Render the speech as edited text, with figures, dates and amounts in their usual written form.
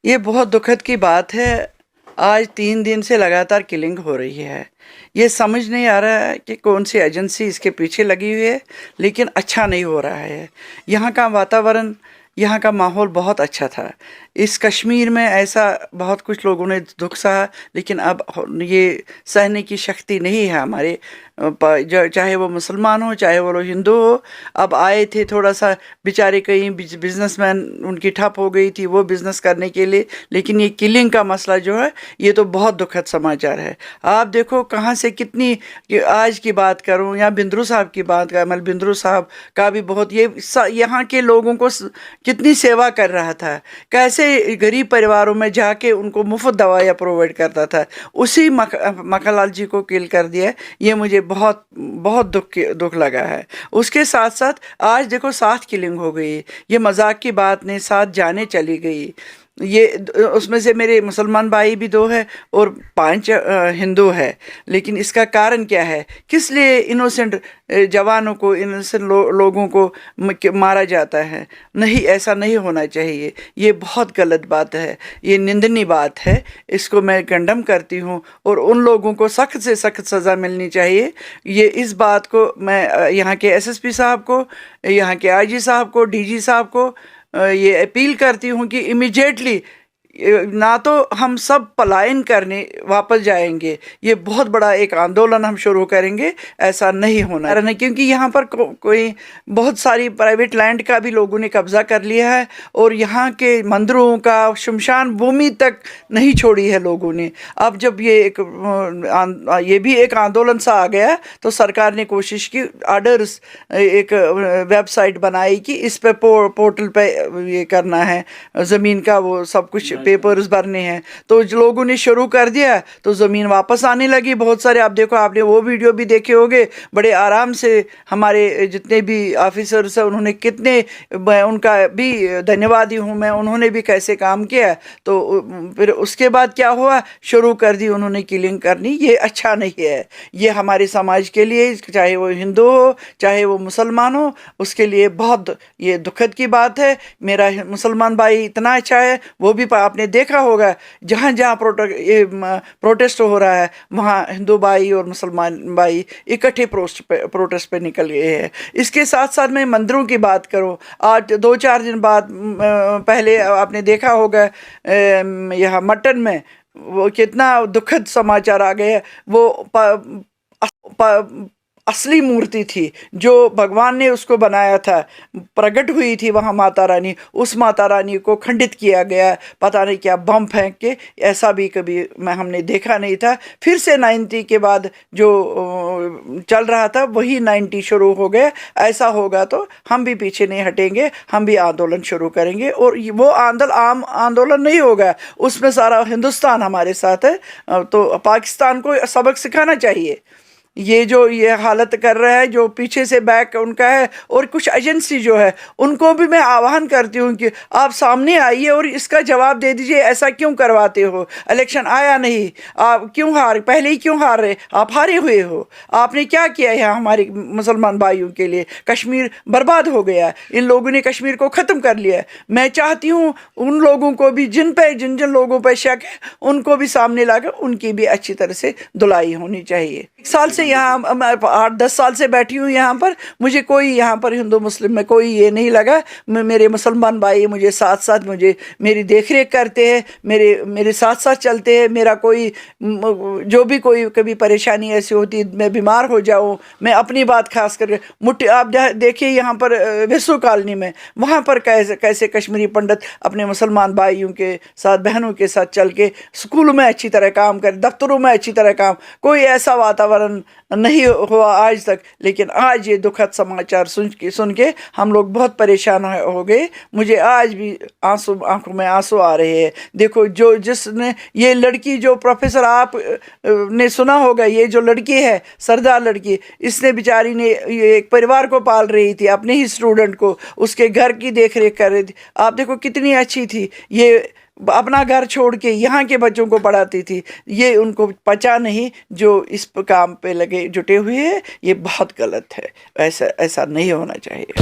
ये बहुत दुखद की बात है। आज 3 दिन से लगातार किलिंग हो रही है। ये समझ नहीं आ रहा है कि कौन सी एजेंसी इसके पीछे लगी हुई है, लेकिन अच्छा नहीं हो रहा है। यहाँ का वातावरण, यहाँ का माहौल बहुत अच्छा था। इस कश्मीर में ऐसा बहुत कुछ लोगों ने दुख सहा, लेकिन अब ये सहने की शक्ति नहीं है हमारे चाहे वो मुसलमान हो, चाहे वो लोग हिंदू हो। अब आए थे थोड़ा सा, बेचारे कहीं बिजनेसमैन उनकी ठप हो गई थी वो बिजनेस करने के लिए, लेकिन ये किलिंग का मसला जो है ये तो बहुत दुखद समाचार है। आप देखो कहाँ से कितनी, आज की बात करूँ या बिंद्रू साहब की बात कर, मतलब बिंद्रू साहब का भी बहुत, ये यहाँ के लोगों को कितनी सेवा कर रहा था, कैसे गरीब परिवारों में जाके उनको मुफ्त दवाइयाँ प्रोवाइड करता था। उसी मक्खनलाल जी को किल कर दिया। ये मुझे बहुत बहुत दुख लगा है। उसके साथ साथ आज देखो 7 किलिंग हो गई। ये मजाक की बात नहीं, 7 जाने चली गई। ये उसमें से मेरे मुसलमान भाई भी 2 है और 5 हिंदू है। लेकिन इसका कारण क्या है? किस लिए इनोसेंट जवानों को, इनोसेंट लोगों को मारा जाता है? नहीं, ऐसा नहीं होना चाहिए। ये बहुत गलत बात है, ये निंदनीय बात है। इसको मैं कंडम करती हूँ और उन लोगों को सख्त से सख्त सज़ा मिलनी चाहिए। ये इस बात को मैं यहाँ के एसएसपी साहब को, यहाँ के आईजी साहब को, डीजी साहब को ये अपील करती हूँ कि इमिजिएटली, ना तो हम सब पलायन करने वापस जाएंगे, ये बहुत बड़ा एक आंदोलन हम शुरू करेंगे। ऐसा नहीं होना है, क्योंकि यहाँ पर कोई बहुत सारी प्राइवेट लैंड का भी लोगों ने कब्जा कर लिया है और यहाँ के मंदिरों का, शमशान भूमि तक नहीं छोड़ी है लोगों ने। अब जब ये भी एक आंदोलन सा आ गया तो सरकार ने कोशिश की, ऑर्डर्स, एक वेबसाइट बनाई कि इस पे पोर्टल पे ये करना है, ज़मीन का वो सब कुछ पेपर्स भरने हैं। तो जो लोगों ने शुरू कर दिया तो ज़मीन वापस आने लगी बहुत सारे। आप देखो, आपने वो वीडियो भी देखे होंगे, बड़े आराम से हमारे जितने भी ऑफिसर्स हैं उन्होंने कितने, मैं उनका भी धन्यवादी हूँ मैं, उन्होंने भी कैसे काम किया। तो फिर उसके बाद क्या हुआ, शुरू कर दी उन्होंने किलिंग करनी। ये अच्छा नहीं है, ये हमारे समाज के लिए, चाहे वो हिंदू हो चाहे वो मुसलमान हो, उसके लिए बहुत ये दुखद की बात है। मेरा मुसलमान भाई इतना अच्छा है, वो भी आपने देखा होगा जहाँ जहाँ प्रोटेस्ट हो रहा है वहाँ हिंदू भाई और मुसलमान भाई इकट्ठे प्रोटेस्ट पे निकल गए हैं। इसके साथ साथ मैं मंदिरों की बात करूँ, आज 2-4 दिन बाद पहले आपने देखा होगा यहाँ मटन में वो कितना दुखद समाचार आ गए। वो असली मूर्ति थी जो भगवान ने उसको बनाया था, प्रकट हुई थी वहाँ माता रानी, उस माता रानी को खंडित किया गया, पता नहीं क्या बम फेंक के। ऐसा भी कभी हमने देखा नहीं था। फिर से 90 के बाद जो चल रहा था वही 90 शुरू हो गया। ऐसा होगा तो हम भी पीछे नहीं हटेंगे, हम भी आंदोलन शुरू करेंगे। और वो आम आंदोलन नहीं होगा, उसमें सारा हिंदुस्तान हमारे साथ है। तो पाकिस्तान को सबक सिखाना चाहिए। ये हालत कर रहा है, जो पीछे से बैक उनका है, और कुछ एजेंसी जो है उनको भी मैं आह्वान करती हूँ कि आप सामने आइए और इसका जवाब दे दीजिए। ऐसा क्यों करवाते हो? इलेक्शन आया नहीं, आप क्यों पहले ही क्यों हार रहे? आप हारे हुए हो। आपने क्या किया है हमारे मुसलमान भाइयों के लिए? कश्मीर बर्बाद हो गया, इन लोगों ने कश्मीर को ख़त्म कर लिया। मैं चाहती हूँ उन लोगों को भी जिन जिन लोगों पर शक है उनको भी सामने लाकर उनकी भी अच्छी तरह से धुलाई होनी चाहिए। 1 साल से यहाँ, 8-10 साल से बैठी हूँ यहाँ पर, मुझे कोई यहाँ पर हिंदू मुस्लिम में कोई ये नहीं लगा। मेरे मुसलमान भाई मुझे साथ साथ मुझे मेरी देख रेख करते हैं, मेरे साथ साथ चलते हैं। मेरा कोई जो भी कोई कभी परेशानी ऐसी होती, मैं बीमार हो जाऊँ, मैं अपनी बात खास करके मुट्ठी, आप देखिए यहाँ पर वेसू कॉलोनी में, वहाँ पर कैसे कश्मीरी पंडित अपने मुसलमान भाइयों के साथ, बहनों के साथ चल के स्कूलों में अच्छी तरह काम कर, दफ्तरों में अच्छी तरह काम, कोई ऐसा वातावरण नहीं हुआ आज तक। लेकिन आज ये दुखद समाचार सुन के हम लोग बहुत परेशान हो गए। मुझे आज भी आंखों में आंसू आ रहे हैं। देखो, जिसने ये लड़की, जो प्रोफेसर आप ने सुना होगा, ये जो लड़की है सरदार लड़की, इसने बेचारी ने ये एक परिवार को पाल रही थी, अपने ही स्टूडेंट को, उसके घर की देख रेख कर रही थी। आप देखो कितनी अच्छी थी, ये अपना घर छोड़ के यहाँ के बच्चों को पढ़ाती थी। ये उनको पचा नहीं जो इस काम पे लगे जुटे हुए हैं। ये बहुत गलत है, ऐसा नहीं होना चाहिए।